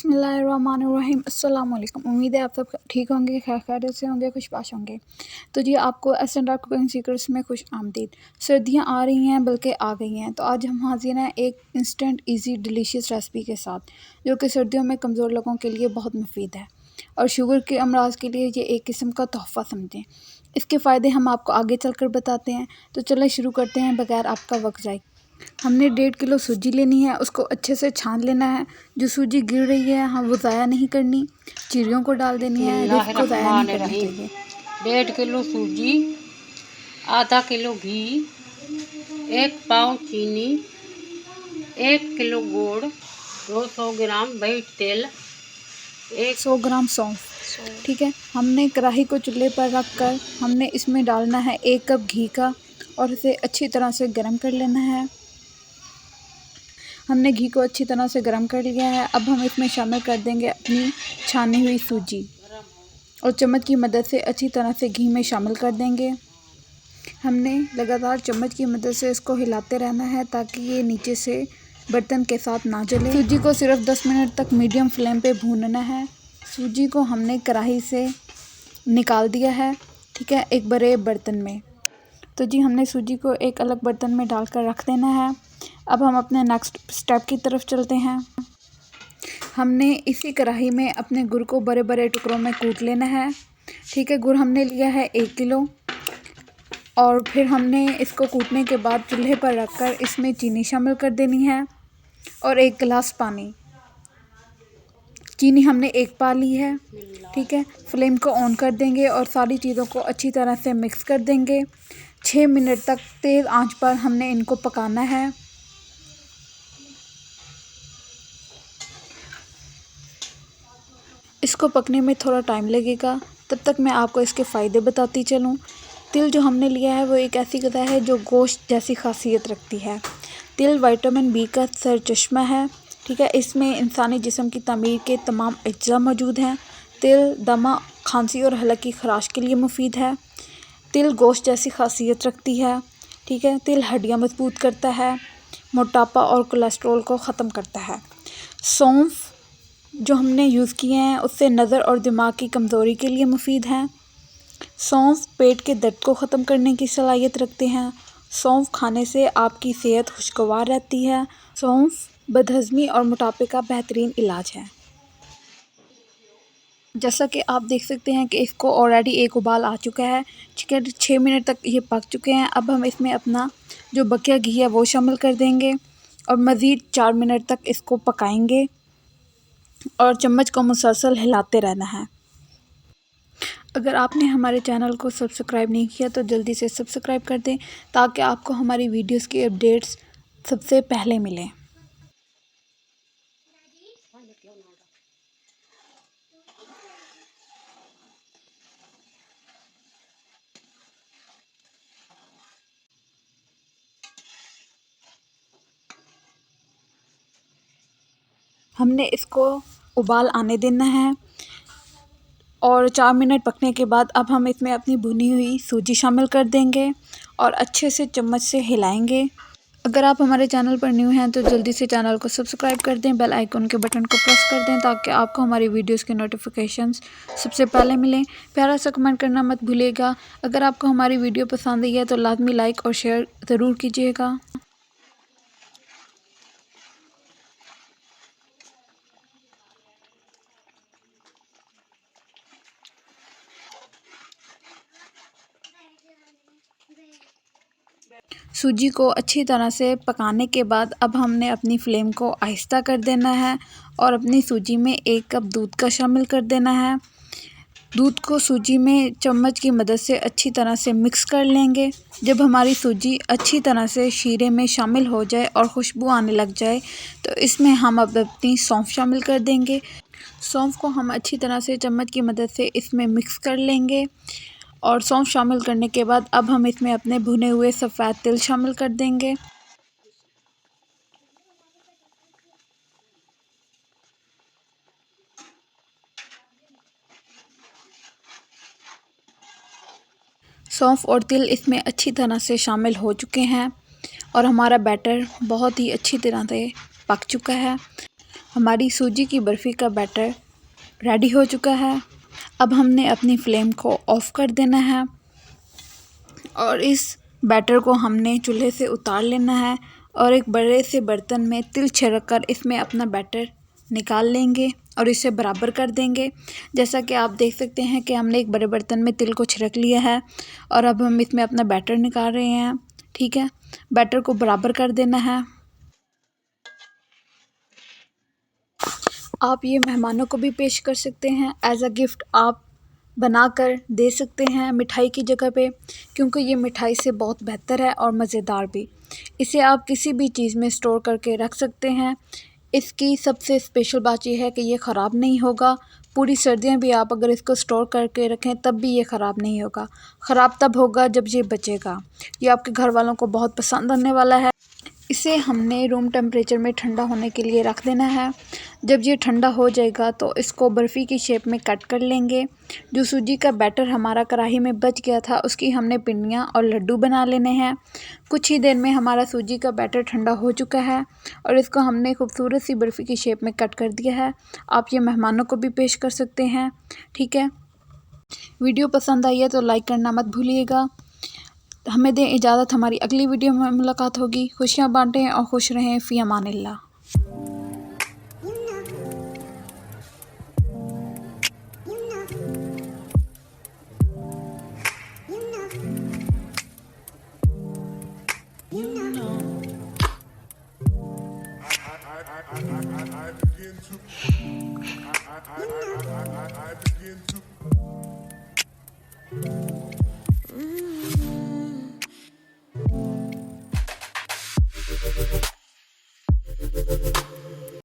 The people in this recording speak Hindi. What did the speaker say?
बिस्मिल्लाहिर्रहमानिर्रहीम। अस्सलाम वालेकुम। उम्मीद है आप सब ठीक होंगे, खैरियत से होंगे, खुशबाश होंगे। तो जी आपको एस&आर कुकिंग सीक्रेट्स में खुश आमदीद। सर्दियाँ आ रही हैं, बल्कि आ गई हैं, तो आज हम हाजिर हैं एक इंस्टेंट ईजी डिलीशियस रेसिपी के साथ, जो कि सर्दियों में कमज़ोर लोगों के लिए बहुत मुफीद है और शुगर के अमराज के लिए ये एक किस्म का तोहफ़ा समझें। इसके फ़ायदे हम आपको आगे चलकर बताते हैं। तो चलिए शुरू करते हैं बगैर आपका वक्त ज़ाया। हमने 1.5 किलो सूजी लेनी है, उसको अच्छे से छान लेना है। जो सूजी गिर रही है हाँ वो ज़ाया नहीं करनी, चिड़ियों को डाल देनी है, रिस्क को ज़ाया नहीं करना चाहिए। 1.5 किलो सूजी, आधा किलो घी, 1 पाव चीनी, 1 किलो गुड़, 200 ग्राम व्हाइट तेल, 100 ग्राम सौंफ। ठीक है, हमने कढ़ाई को चूल्हे पर रख कर हमने इसमें डालना है 1 कप घी का और इसे अच्छी तरह से गर्म कर लेना है। हमने घी को अच्छी तरह से गर्म कर लिया है। अब हम इसमें शामिल कर देंगे अपनी छानी हुई सूजी और चम्मच की मदद से अच्छी तरह से घी में शामिल कर देंगे। हमने लगातार चम्मच की मदद से इसको हिलाते रहना है ताकि ये नीचे से बर्तन के साथ ना जले। सूजी को सिर्फ 10 मिनट तक मीडियम फ्लेम पे भूनना है। सूजी को हमने कढ़ाई से निकाल दिया है, ठीक है, एक बड़े बर्तन में। तो जी हमने सूजी को एक अलग बर्तन में डालकर रख देना है। अब हम अपने नेक्स्ट स्टेप की तरफ चलते हैं। हमने इसी कढ़ाई में अपने गुड़ को बड़े बड़े टुकड़ों में कूट लेना है। ठीक है, गुड़ हमने लिया है 1 किलो और फिर हमने इसको कूटने के बाद चूल्हे पर रखकर इसमें चीनी शामिल कर देनी है और 1 गिलास पानी। चीनी हमने 1 पा ली है। ठीक है, फ्लेम को ऑन कर देंगे और सारी चीज़ों को अच्छी तरह से मिक्स कर देंगे। 6 मिनट तक तेज़ आंच पर हमने इनको पकाना है। इसको पकने में थोड़ा टाइम लगेगा, तब तक मैं आपको इसके फ़ायदे बताती चलूँ। तिल जो हमने लिया है वो एक ऐसी ग़िज़ा है जो गोश्त जैसी खासियत रखती है। तिल विटामिन बी का सरचश्मा है। ठीक है, इसमें इंसानी जिस्म की तमीर के तमाम अज्जा मौजूद हैं। तिल दमा, खांसी और हलक की खराश के लिए मुफीद है। तिल गोश्त जैसी खासियत रखती है। ठीक है, तिल हड्डियाँ मजबूत करता है, मोटापा और कोलेस्ट्रॉल को ख़त्म करता है। सौंफ जो हमने यूज़ किए हैं उससे नज़र और दिमाग की कमज़ोरी के लिए मुफीद हैं। सौंफ पेट के दर्द को ख़त्म करने की सलाहियत रखते हैं। सौंफ खाने से आपकी सेहत खुशगवार रहती है। सौंफ बदहज़मी और मोटापे का बेहतरीन इलाज है। जैसा कि आप देख सकते हैं कि इसको ऑलरेडी एक उबाल आ चुका है। ठीक है, 6 मिनट तक ये पक चुके हैं। अब हम इसमें अपना जो बकिया घी है वो शामिल कर देंगे और मज़ीद 4 मिनट तक इसको पकाएंगे और चम्मच को मुसलसल हिलाते रहना है। अगर आपने हमारे चैनल को सब्सक्राइब नहीं किया तो जल्दी से सब्सक्राइब कर दें ताकि आपको हमारी वीडियोस की अपडेट्स सबसे पहले मिलें। हमने इसको उबाल आने देना है और 4 मिनट पकने के बाद अब हम इसमें अपनी भुनी हुई सूजी शामिल कर देंगे और अच्छे से चम्मच से हिलाएंगे। अगर आप हमारे चैनल पर न्यू हैं तो जल्दी से चैनल को सब्सक्राइब कर दें, बेल आइकन के बटन को प्रेस कर दें ताकि आपको हमारी वीडियोस के नोटिफिकेशंस सबसे पहले मिलें। प्यारा सा कमेंट करना मत भूलिएगा। अगर आपको हमारी वीडियो पसंद आई है तो लाजमी लाइक और शेयर ज़रूर कीजिएगा। सूजी को अच्छी तरह से पकाने के बाद अब हमने अपनी फ्लेम को आहिस्ता कर देना है और अपनी सूजी में 1 कप दूध का शामिल कर देना है। दूध को सूजी में चम्मच की मदद से अच्छी तरह से मिक्स कर लेंगे। जब हमारी सूजी अच्छी तरह से शीरे में शामिल हो जाए और खुशबू आने लग जाए तो इसमें हम अब अपनी सौंफ शामिल कर देंगे। सौंफ को हम अच्छी तरह से चम्मच की मदद से इसमें मिक्स कर लेंगे और सौंफ शामिल करने के बाद अब हम इसमें अपने भुने हुए सफ़ेद तिल शामिल कर देंगे। सौंफ और तिल इसमें अच्छी तरह से शामिल हो चुके हैं और हमारा बैटर बहुत ही अच्छी तरह से पक चुका है। हमारी सूजी की बर्फ़ी का बैटर रेडी हो चुका है। अब हमने अपनी फ्लेम को ऑफ़ कर देना है और इस बैटर को हमने चूल्हे से उतार लेना है और एक बड़े से बर्तन में तिल छिड़क कर इसमें अपना बैटर निकाल लेंगे और इसे बराबर कर देंगे। जैसा कि आप देख सकते हैं कि हमने एक बड़े बर्तन में तिल को छिड़क लिया है और अब हम इसमें अपना बैटर निकाल रहे हैं। ठीक है, बैटर को बराबर कर देना है। आप ये मेहमानों को भी पेश कर सकते हैं, एज अ गिफ्ट आप बनाकर दे सकते हैं मिठाई की जगह पे, क्योंकि ये मिठाई से बहुत बेहतर है और मज़ेदार भी। इसे आप किसी भी चीज़ में स्टोर करके रख सकते हैं। इसकी सबसे स्पेशल बात यह है कि ये ख़राब नहीं होगा। पूरी सर्दियाँ भी आप अगर इसको स्टोर करके रखें तब भी ये ख़राब नहीं होगा। ख़राब तब होगा जब ये बचेगा। ये आपके घर वालों को बहुत पसंद आने वाला है। इसे हमने रूम टेम्परेचर में ठंडा होने के लिए रख देना है। जब ये ठंडा हो जाएगा तो इसको बर्फ़ी की शेप में कट कर लेंगे। जो सूजी का बैटर हमारा कढ़ाई में बच गया था उसकी हमने पिंडियाँ और लड्डू बना लेने हैं। कुछ ही देर में हमारा सूजी का बैटर ठंडा हो चुका है और इसको हमने खूबसूरत सी बर्फ़ी की शेप में कट कर दिया है। आप ये मेहमानों को भी पेश कर सकते हैं। ठीक है, वीडियो पसंद आई है तो लाइक करना मत भूलिएगा। हमें दें इजाज़त, हमारी अगली वीडियो में मुलाकात होगी। खुशियाँ बांटें और खुश रहें। फ़ी अमानिल्लाह। I begin to